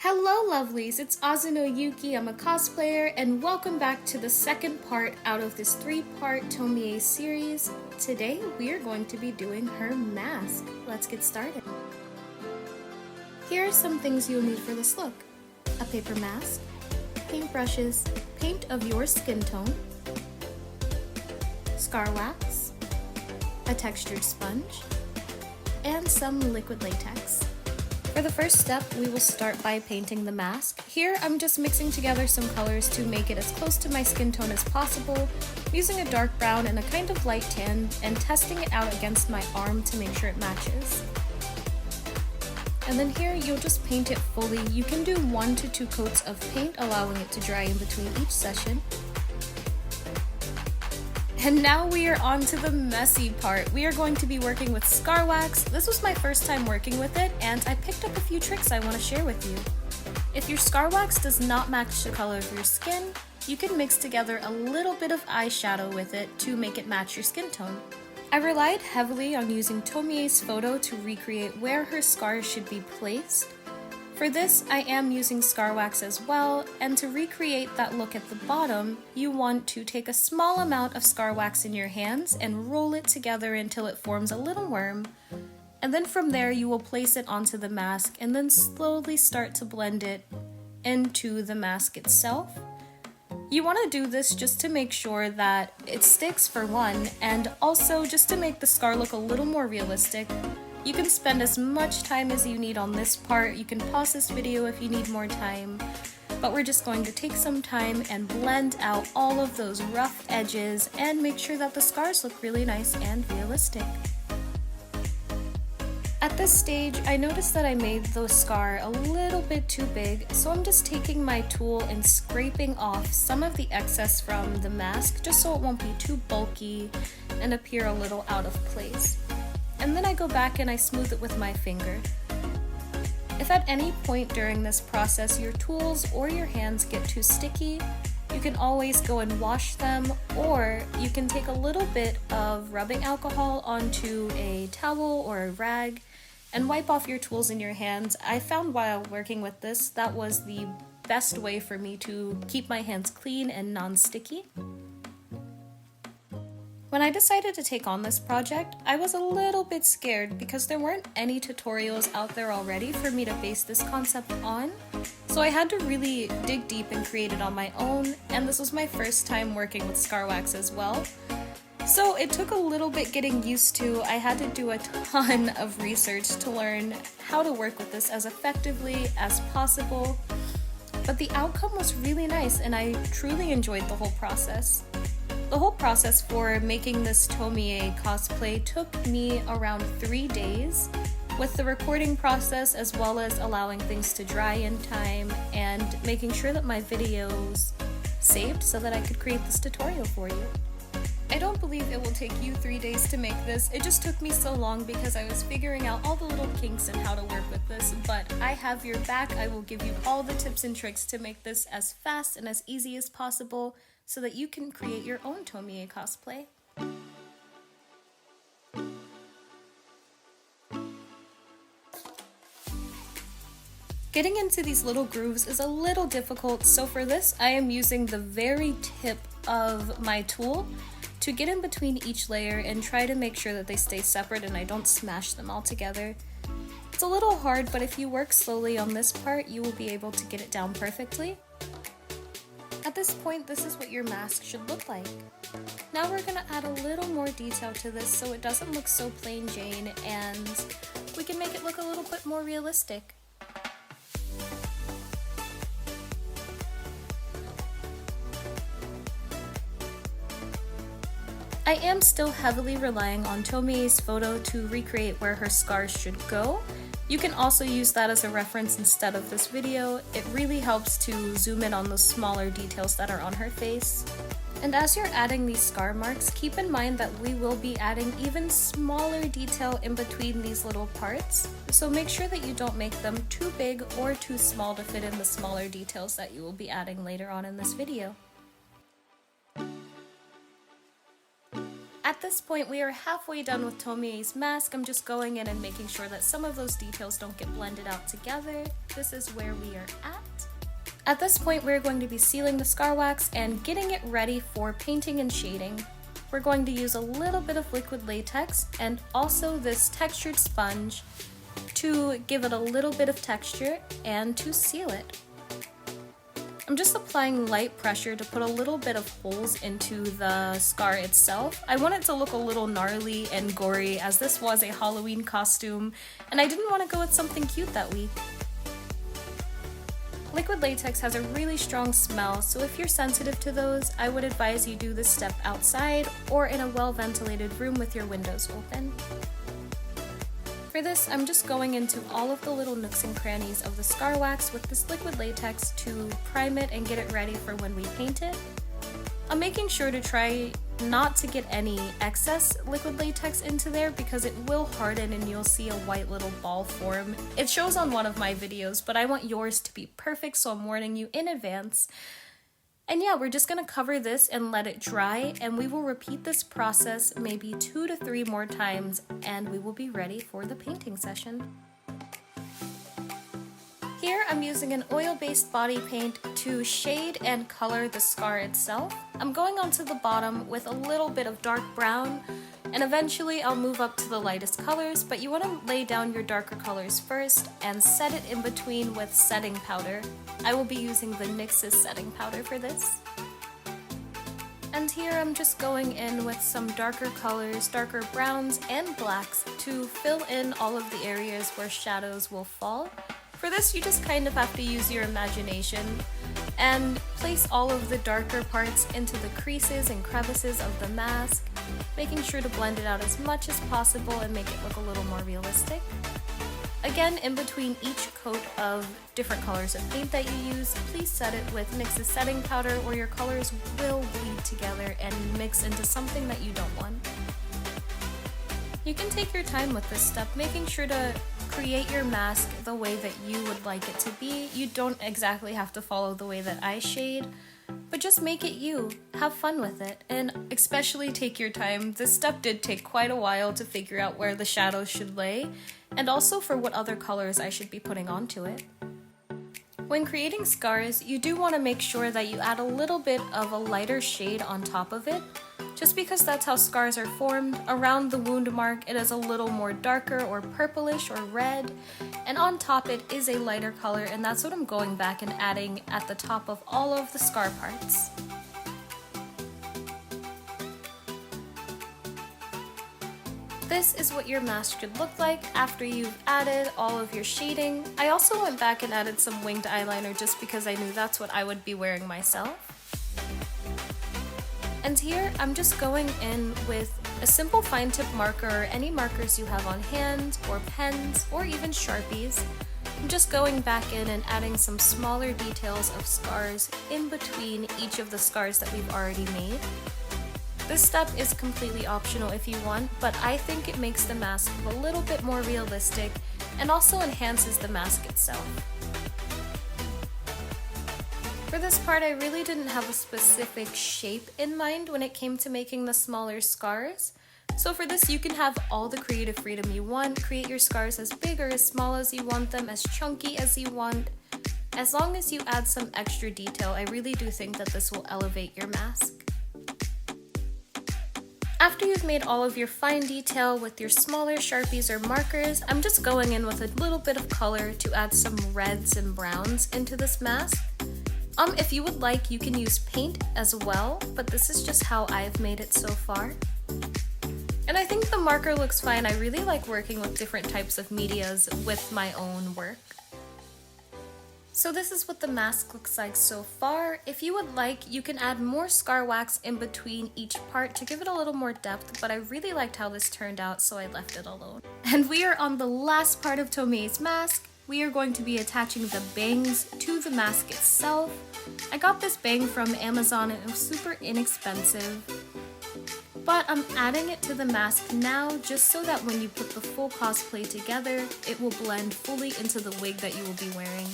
Hello lovelies, it's Azuno Yuki, I'm a cosplayer, and welcome back to the second part out of this 3-part Tomie series. Today we are going to be doing her mask. Let's get started. Here are some things you'll need for this look. A paper mask, paintbrushes, paint of your skin tone, scar wax, a textured sponge, and some liquid latex. For the first step, we will start by painting the mask. Here, I'm just mixing together some colors to make it as close to my skin tone as possible, using a dark brown and a kind of light tan, and testing it out against my arm to make sure it matches. And then here, you'll just paint it fully. You can do 1 to 2 coats of paint, allowing it to dry in between each session. And now we are on to the messy part. We are going to be working with scar wax. This was my first time working with it, and I picked up a few tricks I want to share with you. If your scar wax does not match the color of your skin, you can mix together a little bit of eyeshadow with it to make it match your skin tone. I relied heavily on using Tomie's photo to recreate where her scars should be placed. For this, I am using scar wax as well, and to recreate that look at the bottom, you want to take a small amount of scar wax in your hands and roll it together until it forms a little worm. And then from there, you will place it onto the mask and then slowly start to blend it into the mask itself. You want to do this just to make sure that it sticks for one, and also just to make the scar look a little more realistic. You can spend as much time as you need on this part. You can pause this video if you need more time, but we're just going to take some time and blend out all of those rough edges and make sure that the scars look really nice and realistic. At this stage, I noticed that I made the scar a little bit too big, so I'm just taking my tool and scraping off some of the excess from the mask just so it won't be too bulky and appear a little out of place. And then I go back and I smooth it with my finger. If at any point during this process your tools or your hands get too sticky, you can always go and wash them, or you can take a little bit of rubbing alcohol onto a towel or a rag and wipe off your tools in your hands. I found while working with this, that was the best way for me to keep my hands clean and non-sticky. When I decided to take on this project, I was a little bit scared because there weren't any tutorials out there already for me to base this concept on. So I had to really dig deep and create it on my own, and this was my first time working with scar wax as well. So it took a little bit getting used to. I had to do a ton of research to learn how to work with this as effectively as possible. But the outcome was really nice, and I truly enjoyed the whole process. The whole process for making this Tomie cosplay took me around 3 days, with the recording process as well as allowing things to dry in time and making sure that my videos saved so that I could create this tutorial for you. I don't believe it will take you 3 days to make this. It just took me so long because I was figuring out all the little kinks and how to work with this, but I have your back. I will give you all the tips and tricks to make this as fast and as easy as possible, so that you can create your own Tomie cosplay. Getting into these little grooves is a little difficult, so for this I am using the very tip of my tool to get in between each layer and try to make sure that they stay separate and I don't smash them all together. It's a little hard, but if you work slowly on this part, you will be able to get it down perfectly. At this point, this is what your mask should look like. Now we're gonna add a little more detail to this so it doesn't look so plain Jane, and we can make it look a little bit more realistic. I am still heavily relying on Tomie's photo to recreate where her scars should go. You can also use that as a reference instead of this video. It really helps to zoom in on those smaller details that are on her face. And as you're adding these scar marks, keep in mind that we will be adding even smaller detail in between these little parts. So make sure that you don't make them too big or too small to fit in the smaller details that you will be adding later on in this video. At At this point, we are halfway done with Tomie's mask. I'm just going in and making sure that some of those details don't get blended out together. This is where we are at. At this point, we're going to be sealing the scar wax and getting it ready for painting and shading. We're going to use a little bit of liquid latex and also this textured sponge to give it a little bit of texture and to seal it. I'm just applying light pressure to put a little bit of holes into the scar itself. I want it to look a little gnarly and gory as this was a Halloween costume and I didn't want to go with something cute that week. Liquid latex has a really strong smell, so if you're sensitive to those, I would advise you do this step outside or in a well-ventilated room with your windows open. For this, I'm just going into all of the little nooks and crannies of the scar wax with this liquid latex to prime it and get it ready for when we paint it. I'm making sure to try not to get any excess liquid latex into there because it will harden and you'll see a white little ball form. It shows on one of my videos, but I want yours to be perfect, so I'm warning you in advance. And yeah, we're just gonna cover this and let it dry, and we will repeat this process maybe 2 to 3 more times, and we will be ready for the painting session. Here I'm using an oil-based body paint to shade and color the scar itself. I'm going onto the bottom with a little bit of dark brown, and eventually I'll move up to the lightest colors, but you want to lay down your darker colors first and set it in between with setting powder. I will be using the NYX's setting powder for this. And here I'm just going in with some darker colors, darker browns and blacks to fill in all of the areas where shadows will fall. For this, you just kind of have to use your imagination and place all of the darker parts into the creases and crevices of the mask, making sure to blend it out as much as possible and make it look a little more realistic. Again, in between each coat of different colors of paint that you use, please set it with NYX's setting powder or your colors will bleed together and mix into something that you don't want. You can take your time with this step, making sure to create your mask the way that you would like it to be. You don't exactly have to follow the way that I shade, but just make it you. Have fun with it, and especially take your time. This step did take quite a while to figure out where the shadows should lay, and also for what other colors I should be putting onto it. When creating scars, you do want to make sure that you add a little bit of a lighter shade on top of it, just because that's how scars are formed. Around the wound mark, it is a little more darker or purplish or red, and on top it is a lighter color, and that's what I'm going back and adding at the top of all of the scar parts. This is what your mask should look like after you've added all of your shading. I also went back and added some winged eyeliner just because I knew that's what I would be wearing myself. And here I'm just going in with a simple fine tip marker or any markers you have on hand, or pens, or even Sharpies. I'm just going back in and adding some smaller details of scars in between each of the scars that we've already made. This step is completely optional if you want, but I think it makes the mask a little bit more realistic and also enhances the mask itself. For this part, I really didn't have a specific shape in mind when it came to making the smaller scars. So for this, you can have all the creative freedom you want, create your scars as big or as small as you want them, as chunky as you want. As long as you add some extra detail, I really do think that this will elevate your mask. After you've made all of your fine detail with your smaller Sharpies or markers, I'm just going in with a little bit of color to add some reds and browns into this mask. If you would like, you can use paint as well, but this is just how I've made it so far. And I think the marker looks fine. I really like working with different types of medias with my own work. So this is what the mask looks like so far. If you would like, you can add more scar wax in between each part to give it a little more depth, but I really liked how this turned out, so I left it alone. And we are on the last part of Tomie's mask. We are going to be attaching the bangs to the mask itself. I got this bang from Amazon and it was super inexpensive, but I'm adding it to the mask now just so that when you put the full cosplay together, it will blend fully into the wig that you will be wearing.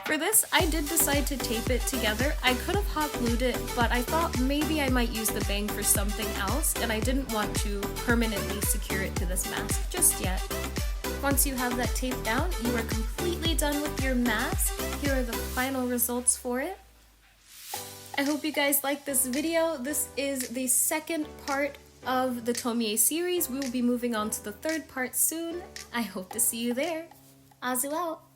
For For this, I did decide to tape it together. I could have hot glued it, but I thought maybe I might use the bang for something else, and I didn't want to permanently secure it to this mask just yet. Once you have that taped down, you are completely done with your mask. Here are the final results for it. I hope you guys liked this video. This is the second part of the Tomie series. We will be moving on to the third part soon. I hope to see you there. Azu out!